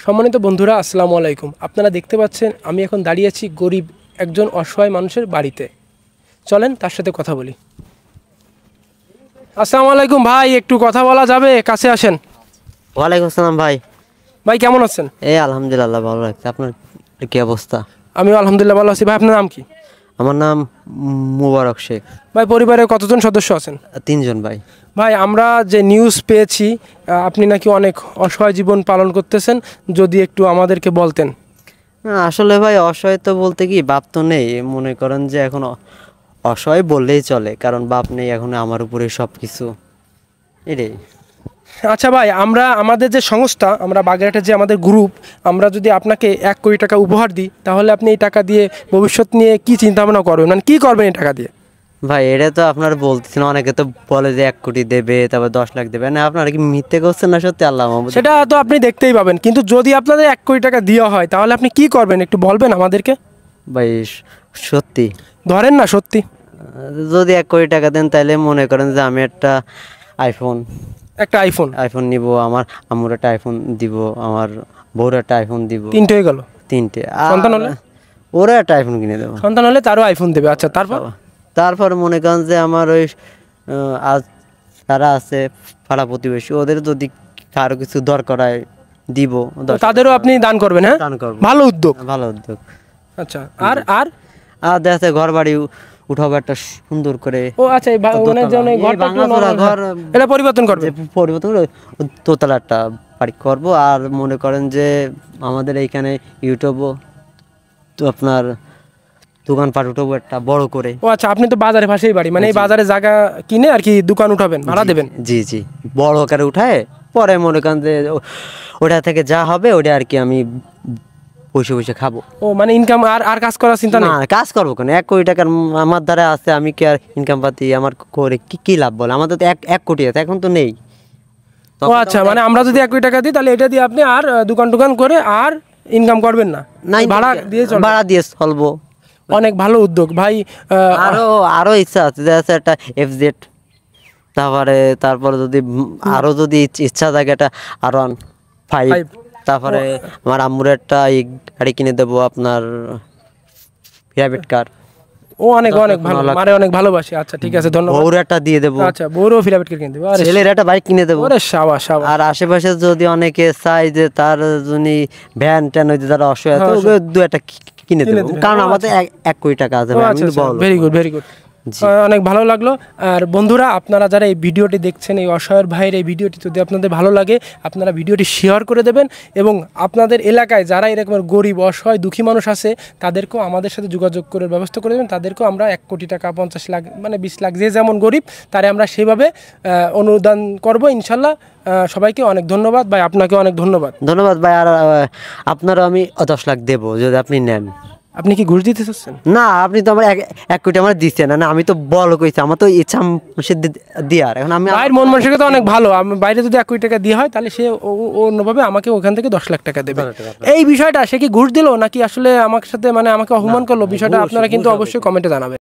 সম্মানিত বন্ধুরা, আসসালামু আলাইকুম। আপনারা দেখতে পাচ্ছেন আমি এখন দাঁড়িয়ে আছি গরিব একজন অসহায় মানুষের বাড়িতে। চলেন তার সাথে কথা বলি। আসসালামু আলাইকুম ভাই, একটু কথা বলা যাবে? কাছে আসেন। ওয়ালাইকুম আসসালাম ভাই। ভাই কেমন আছেন? এই আলহামদুলিল্লাহ ভালো লাগছে। আপনার কি অবস্থা? আমিও আলহামদুলিল্লাহ ভালো আছি। ভাই আপনার নাম কি? আমার নাম মুবারক শেখ। ভাই পরিবারে কতজন সদস্য আছেন? 3 জন ভাই। ভাই আমরা যে নিউজ পেয়েছি আপনি নাকি অনেক অসহায় জীবন পালন করতেছেন, যদি একটু আমাদেরকে বলতেন। আসলে ভাই অসহায় তো বলতে কি বাপ তো নেই, মনে করেন যে এখন অসহায় বললেই চলে, কারণ বাপ নেই এখন আমার উপরে সব কিছু এটাই। আচ্ছা ভাই, আমরা আমাদের যে সংস্থা, আমরা বাগেরহাটের যে আমাদের গ্রুপ, আমরা যদি আপনাকে 1 কোটি টাকা উপহার দিই, তাহলে আপনি এই টাকা দিয়ে ভবিষ্যৎ নিয়ে কি চিন্তা ভাবনা করবেন, মানে কী করবেন এই টাকা দিয়ে? ভাই এটা তো আপনার বলতেছেন, অনেকে তো বলে যে 1 কোটি দেবে, তারপর 10 লাখ দেবে। না আপনারা কি মিথ্যে করছেন না সত্যি? আল্লাহ মাহমুদ। সেটা তো আপনি দেখতেই পাবেন, কিন্তু যদি আপনাদের 1 কোটি টাকা দেওয়া হয় তাহলে আপনি কি করবেন একটু বলবেন আমাদেরকে? ভাই সত্যি ধরেন না সত্যি, যদি 1 কোটি টাকা দেন তাহলে মনে করেন যে আমি একটা আইফোন আইফোন নিব, আমার আম্মুর একটা আইফোন দিব, আমার বউর একটা আইফোন দিব। 3টে হয়ে গেল। 3টে। সন্তান হলে? ওরা একটা আইফোন কিনে দেবো। সন্তান হলে তারও আইফোন দেবে। আচ্ছা, তারপর মনে করেন যে আমার ওই আজ তারা আছে পাড়া প্রতিবেশী, ওদের যদি কারো কিছু দরকার হয় দিব, তাদেরও আপনি দান করবেন? হ্যাঁ, দান করবো। ভালো উদ্যোগ। আচ্ছা, আর আর আর দেখা যাচ্ছে ঘর বাড়ি উঠাবো একটা সুন্দর করে। ও আচ্ছা, এটা পরিবর্তন করবে? পরিবর্তন করে দোতলা একটা বাড়ি করবো। আর মনে করেন যে আমাদের এইখানে ইউটিউবও তো আপনার দোকানপাট উঠাবো একটা বড় করে। ও আচ্ছা, আপনি তো বাজারে পাশেই বাড়ি, মানে এই বাজারে জায়গা কিনে আর কি দোকান উঠাবেন, ভাড়া দেবেন? জি জি, বড় আকারে উঠায় পরে মনে করেন যে ওটা থেকে যা হবে ওটা আর কি আমি বসে বসে খাবো। ও মানে ইনকাম, আর কাজ করার চিন্তা নেই? না, কাজ করবো কেন? 1 কোটি টাকার আমার দ্বারা আছে, আমি কি আর ইনকাম পাতি আমার করে কি লাভ বলে? আমাদের তো 1 কোটি আছে, এখন তো নেই। ও আচ্ছা, মানে আমরা যদি 1 কোটি টাকা দিই তাহলে এটা দিয়ে আপনি আর দোকান করে আর ইনকাম করবেন না, ভাড়া দিয়ে চলবো। অনেক ভালো উদ্যোগ ভাই। আরো ইচ্ছা আছে যে আছে একটা FZ, তারপরে যদি আরো যদি ইচ্ছা থাকে একটা R15, তারপরে আমার আম্মুর একটা গাড়ি কিনে দেবো, আপনার প্রাইভেট কার। ও অনেক অনেক ভালো, মানে অনেক ভালোবাসি। আচ্ছা ঠিক আছে, ধন্যবাদ। বউর একটা দিয়ে দেবো। আচ্ছা, বউরও প্রাইভেট কার কিনে দেবো, আর ছেলের একটা বাইক কিনে দেবো। ওরে শাবাশ শাবাশ। আর আশেপাশে যদি অনেকে চায় যে তার যদি ভ্যান ট্যান হইতে যারা অসহায় আছে, ওকে 2-1টা কিনে দেবো, কারণ আমাদের 1 কোটি টাকা আছে। Very good, very good. অনেক ভালো লাগলো। আর বন্ধুরা, আপনারা যারা এই ভিডিওটি দেখছেন, এই অসহায় ভাইয়ের এই ভিডিওটি যদি আপনাদের ভালো লাগে, আপনারা ভিডিওটি শেয়ার করে দেবেন, এবং আপনাদের এলাকায় যারা এরকম গরিব অসহায় দুঃখী মানুষ আছে তাদেরকেও আমাদের সাথে যোগাযোগ করে ব্যবস্থা করে দেবেন। তাদেরকেও আমরা 1 কোটি টাকা, 50 লাখ, মানে 20 লাখ, যে যেমন গরিব তারে আমরা সেভাবে অনুদান করব ইনশাল্লাহ। সবাইকে অনেক ধন্যবাদ ভাই, আপনাকে অনেক ধন্যবাদ ভাই। আর আপনারও আমি 10 লাখ দেবো যদি আপনি নেন। আপনি কি ঘুষ দিতে চাচ্ছেন? না, আপনি তো আমার 1 কোটি আমার দিচ্ছেন না। আমি তো বড় কইছি, আমার তো ইচ্ছা দেওয়ার। এখন আমি ভাইয়ের মন মানসিকতা অনেক ভালো। বাইরে যদি 1 কোটি টাকা দিয়ে হয় তাহলে সে অন্যভাবে আমাকে ওখান থেকে 10 লাখ টাকা দেবে। এই বিষয়টা সে কি ঘুষ দিল নাকি আসলে আমার সাথে, মানে আমাকে অপমান করলো, বিষয়টা আপনারা কিন্তু অবশ্যই কমেন্টে জানাবেন।